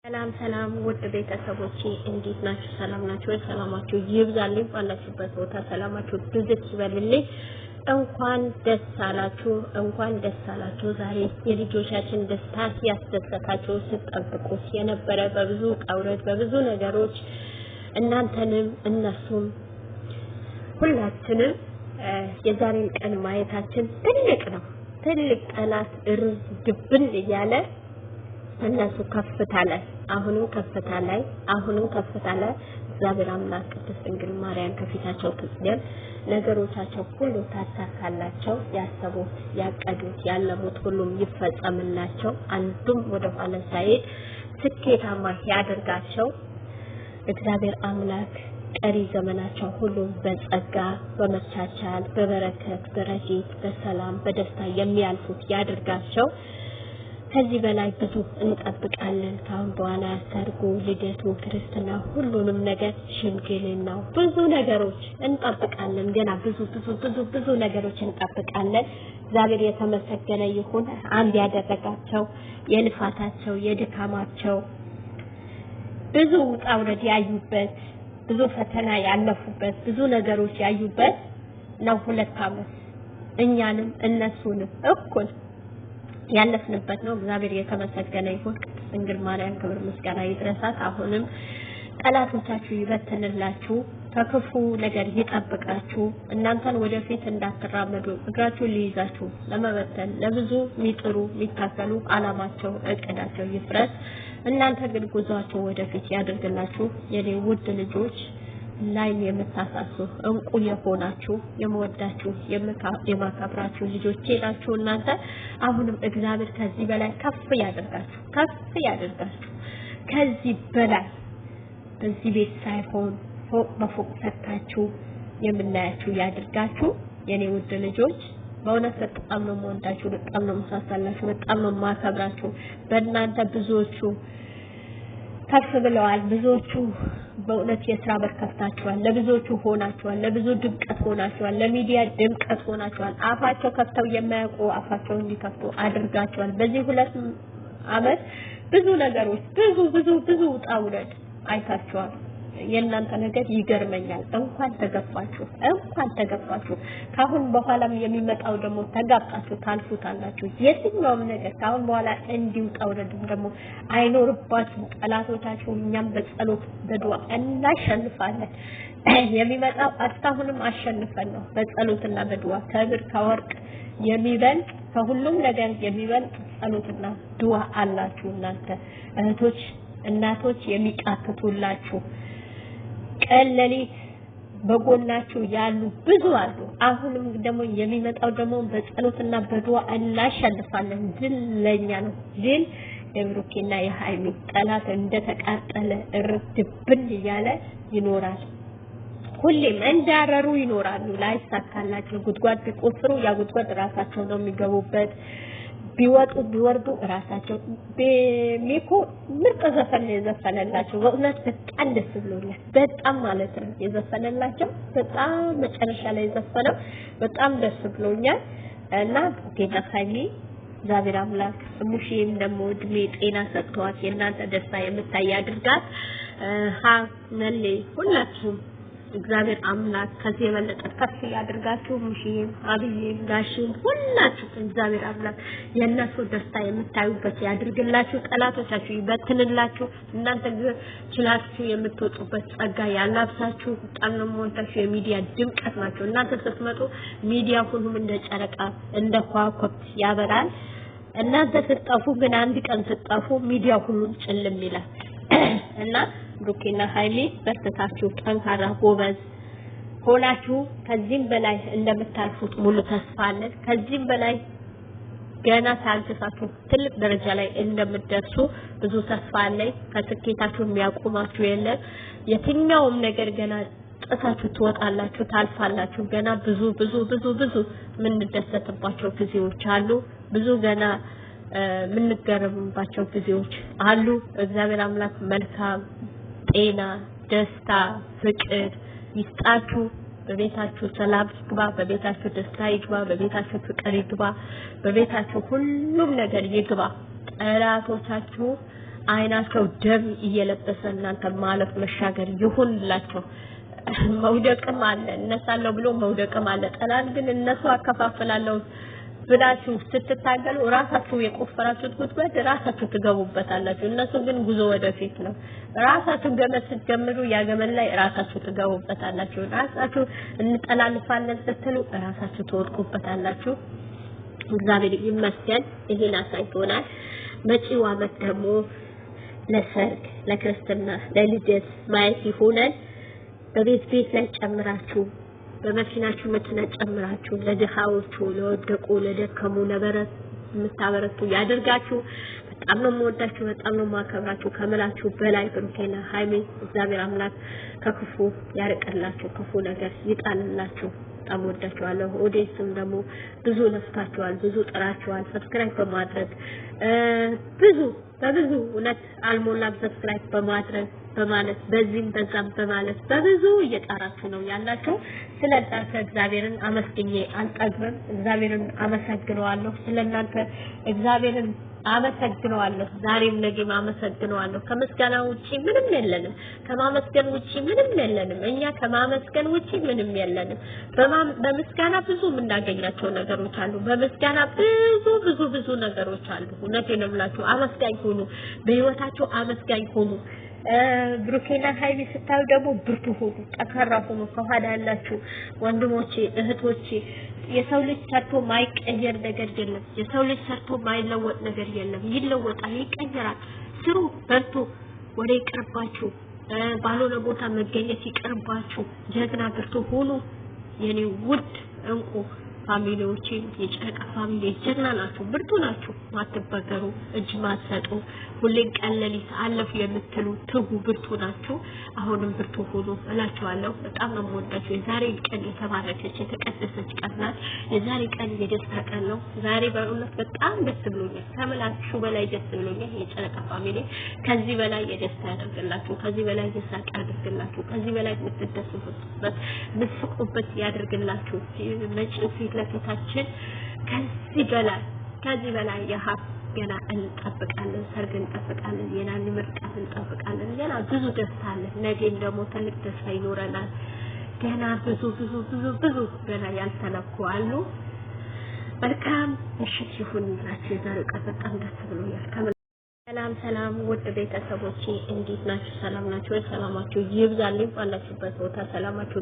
ሰላም ውድ ቤተሰቦቼ እንዴት ናችሁ? ሰላም ናችሁ? ሰላማችሁ ይብዛልኝ። ባላችሁበት ቦታ ሰላማችሁ ብዝት ይበልልኝ። እንኳን ደስ አላችሁ። ዛሬ የልጆቻችን ደስታ ያስደሰታችሁ ስትጠብቁት የነበረ በብዙ ቀውረት በብዙ ነገሮች እናንተንም እነሱም ሁላችንም የዛሬን ቀን ማየታችን ትልቅ ጠላት ድብን እያለ እነሱ ከፍታ ላይ አሁንም ከፍታ ላይ እግዚአብሔር አምላክ ቅድስት ድንግል ማርያም ከፊታቸው ትስደም ነገሮቻቸው ሁሉ ታሳካላቸው ያሰቡት ያቀዱት ያለሙት ሁሉም ይፈጸምላቸው አንዱም ወደ ኋላ ሳይሄድ ስኬታማ ያደርጋቸው እግዚአብሔር አምላክ ቀሪ ዘመናቸው ሁሉ በጸጋ በመቻቻል በበረከት በረጂት በሰላም በደስታ የሚያልፉት ያደርጋቸው። ከዚህ በላይ ብዙ እንጠብቃለን። ካሁን በኋላ ሰርጉ፣ ልደቱ፣ ክርስትና ሁሉንም ነገር ሽምግልናው ብዙ ነገሮች እንጠብቃለን። ገና ብዙ ነገሮች እንጠብቃለን። እግዚአብሔር የተመሰገነ ይሁን። አንድ ያደረጋቸው የልፋታቸው የድካማቸው ብዙ ውጣ ውረድ ያዩበት ብዙ ፈተና ያለፉበት ብዙ ነገሮች ያዩበት ነው 2 ዓመት እኛንም እነሱንም እኩል ያለፍንበት ነው። እግዚአብሔር የተመሰገነ ይሁን። ድንግል ማርያም ክብር ምስጋና ይድረሳት። አሁንም ጠላቶቻችሁ ይበተንላችሁ፣ ከክፉ ነገር ይጠብቃችሁ፣ እናንተን ወደፊት እንዳትራመዱ እግራችሁ ሊይዛችሁ ለመበተን ለብዙ ሚጥሩ ሚታከሉ አላማቸው እቅዳቸው ይፍረስ። እናንተ ግን ጉዟቸው ወደፊት ያድርግላችሁ። የኔ ውድ ልጆች ላይ የምታሳሱ እንቁ የሆናችሁ የምወዳችሁ የማከብራችሁ ልጆቼ ናችሁ። እናንተ አሁንም እግዚአብሔር ከዚህ በላይ ከፍ ያደርጋችሁ ከዚህ በላይ በዚህ ቤት ሳይሆን ፎቅ በፎቅ ሰጣችሁ የምናያችሁ ያድርጋችሁ። የኔ ውድ ልጆች በእውነት በጣም ነው የምወዳችሁ፣ በጣም ነው የምሳሳላችሁ፣ በጣም ነው የማከብራችሁ። በእናንተ ብዙዎቹ ከፍ ብለዋል። ብዙዎቹ በእውነት የሥራ በርከታችኋል፣ ለብዙዎቹ ሆናችኋል፣ ለብዙ ድምቀት ሆናችኋል፣ ለሚዲያ ድምቀት ሆናችኋል። አፋቸው ከፍተው የማያውቁ አፋቸውን እንዲከፍቱ አድርጋችኋል። በዚህ 2 ዓመት ብዙ ነገሮች ብዙ ውጣ ውረድ አይታችኋል። የእናንተ ነገር ይገርመኛል። እንኳን ተገፋችሁ። ካሁን በኋላም የሚመጣው ደግሞ ተጋጣችሁ ታልፉታላችሁ። የትኛውም ነገር ካሁን በኋላ እንዲውጣው ደግሞ አይኖርባችሁ። ጠላቶቻችሁ እኛም በጸሎት በዱዓ እናሸንፋለን። የሚመጣው አስታሁንም አሸንፈን ነው በጸሎትና በዱዓ ከብር ከወርቅ የሚበልጥ ከሁሉም ነገር የሚበልጥ ጸሎትና ዱዓ አላችሁ። እናንተ እህቶች እናቶች የሚቃተቱላችሁ ቀለሊት በጎናችሁ ያሉ ብዙ አሉ። አሁንም ደግሞ የሚመጣው ደግሞ በጸሎትና በዱዓ እናሸንፋለን። ድል ለኛ ነው። ድል የብሩኬና የሃይሚ ጠላት እንደተቃጠለ እርድብን እያለ ይኖራል። ሁሌም እንዳረሩ ይኖራሉ። ላይሳካላችሁ ጉድጓድ ቢቆፍሩ ያ ጉድጓድ ራሳቸው ነው የሚገቡበት። ቢወጡ ቢወርዱ ራሳቸው በሚኮ ምርጥ ዘፈን የዘፈነላቸው በእውነት በጣም ደስ ብሎኛል። በጣም ማለት ነው የዘፈነላቸው በጣም መጨረሻ ላይ የዘፈነው በጣም ደስ ብሎኛል። እና ጌታ ሃይሚ እግዚአብሔር አምላክ ሙሽዬም ደግሞ እድሜ ጤና ሰጥቷት የእናንተ ደስታ የምታይ ያድርጋት። ነሌ ሁላችሁም እግዚአብሔር አምላክ ከዚህ የበለጠ ከፍ ያድርጋችሁ። ሙሽዬም አብዬም ጋሽም ሁላችሁ እግዚአብሔር አምላክ የእነሱ ደስታ የምታዩበት ያድርግላችሁ። ጠላቶቻችሁ ይበትንላችሁ። እናንተ ችላችሁ የምትወጡበት ጸጋ ያላብሳችሁ። በጣም ነው የምወዳችሁ። የሚዲያ ድምቀት ናቸው። እናንተ ስትመጡ ሚዲያ ሁሉም እንደ ጨረቃ እንደ ከዋክብት ያበራል። እናንተ ስትጠፉ ግን አንድ ቀን ስትጠፉ ሚዲያ ሁሉም ጭልም ይላል። እና ብሩኬና ሃይሚ በርታታችሁ ጠንካራ ጎበዝ ሆናችሁ ከዚህም በላይ እንደምታልፉት ሙሉ ተስፋ አለን። ከዚህም በላይ ገና ታግሳችሁ ትልቅ ደረጃ ላይ እንደምትደርሱ ብዙ ተስፋ አለኝ። ከስኬታችሁ የሚያቆማችሁ የለም። የትኛውም ነገር ገና ጥሳችሁ ትወጣላችሁ፣ ታልፋላችሁ። ገና ብዙ የምንደሰትባቸው ጊዜዎች አሉ። ብዙ ገና የምንገረምባቸው ጊዜዎች አሉ። እግዚአብሔር አምላክ መልካም ጤና፣ ደስታ፣ ፍቅር ይስጣችሁ። በቤታችሁ ሰላም ይግባ፣ በቤታችሁ ደስታ ይግባ፣ በቤታችሁ ፍቅር ይግባ፣ በቤታችሁ ሁሉም ነገር ይግባ። ጠላቶቻችሁ አይናቸው ደም እየለበሰ እናንተ ማለፍ መሻገር ይሁንላችሁ መውደቅም አለ እነሳለው ብሎ መውደቅም አለ ጠላት ግን እነሱ አከፋፍላለሁ ብላችሁ ስትታገሉ ራሳችሁ የቆፈራችሁት ጉድጓድ ራሳችሁ ትገቡበታላችሁ እነሱ ግን ጉዞ ወደፊት ነው ራሳችሁ ገመድ ስትጀምሩ ያገመን ላይ ራሳችሁ ትገቡበታላችሁ ራሳችሁ እንጠላልፋለን ስትሉ ራሳችሁ ትወድቁበታላችሁ እግዚአብሔር ይመስገን ይሄን አሳይቶናል መጪው ዓመት ደግሞ ለሰርግ ለክርስትና ለልደት ማየት ይሆናል በቤት ላይ ጨምራችሁ በመኪናችሁ መኪና ጨምራችሁ ለድሃዎቹ ለወደቁ ለደከሙ ለበረት ምታበረቱ ያድርጋችሁ በጣም ነው የምወዳችሁ በጣም ነው ማከብራችሁ ከመላችሁ በላይ ብሩኬና ሃይሜ እግዚአብሔር አምላክ ከክፉ ያርቀላችሁ ክፉ ነገር ይጣልላችሁ በጣም ወዳችኋለሁ ኦዲየንስም ደግሞ ብዙ ለፍታችኋል ብዙ ጥራችኋል ሰብስክራይብ በማድረግ በብዙ እውነት አልሞላም ሰብስክራይብ በማድረግ በማለት በዚህም በዛም በማለት በብዙ እየጣራችሁ ነው ያላችሁ ስለናንተ እግዚአብሔርን አመስግኜ አልጠግብም እግዚአብሔርን አመሰግነዋለሁ ስለናንተ እግዚአብሔርን አመሰግነዋለሁ ዛሬም ነገም አመሰግነዋለሁ ከምስጋና ውጪ ምንም የለንም ከማመስገን ውጪ ምንም የለንም እኛ ከማመስገን ውጪ ምንም የለንም በምስጋና ብዙ የምናገኛቸው ነገሮች አሉ በምስጋና ብዙ ነገሮች አሉ እውነቴን ነው የምላችሁ አመስጋኝ ሁኑ በህይወታችሁ አመስጋኝ ሁኑ ብሩኬና ሃይሚ ስታዩ ደግሞ ብርቱ ሁኑ ጠንካራ ሁኑ ከኋላ ያላችሁ ወንድሞቼ እህቶቼ የሰው ልጅ ሰርቶ ማይቀየር ነገር የለም የሰው ልጅ ሰርቶ ማይለወጥ ነገር የለም ይለወጣል ይቀየራል ስሩ በርቱ ወደ ይቅርባችሁ ባልሆነ ቦታ መገኘት ይቅርባችሁ ጀግና ብርቱ ሁኑ የኔ ውድ እንቁ ፋሚሊዎቼ የጨረቃ ፋሚሊ ጀግና ናችሁ ብርቱ ናችሁ ማትበገሩ እጅ ማሰጡ ሁሌም ቀለሊት አለፍ የምትሉ ትጉ ብርቱ ናችሁ አሁንም ብርቱ ሁኑ እላችኋለሁ በጣም ነው የምወዳችሁ የዛሬ ቀን የተባረከች የተቀደሰች ቀን ናት የዛሬ ቀን የደስታ ቀን ነው ዛሬ በእውነት በጣም ደስ ብሎኛል ከመላችሁ በላይ ደስ ብሎኛል የጨረቃ ፋሚሊ ከዚህ በላይ የደስታ ያደርግላችሁ ከዚህ በላይ የሳቅ ያደርግላችሁ ከዚህ በላይ የምትደሰቱበት ምትስቁበት ያደርግላችሁ መጪው ለፊታችን ከዚህ በላይ የሀብ ገና እንጠብቃለን ሰርግ እንጠብቃለን የናን ምርቃት እንጠብቃለን ገና ብዙ ደስታ አለ ነገም ደግሞ ትልቅ ደስታ ይኖረናል ገና ብዙ ገና ያልተነኩ አሉ መልካም ምሽት ይሁንላችሁ የዛሬው ቀን በጣም ደስ ብሎኛል ሰላም ውድ ቤተሰቦቼ እንዴት ናችሁ ሰላም ናችሁ ሰላማችሁ ይብዛልኝ ባላችሁበት ቦታ ሰላማችሁ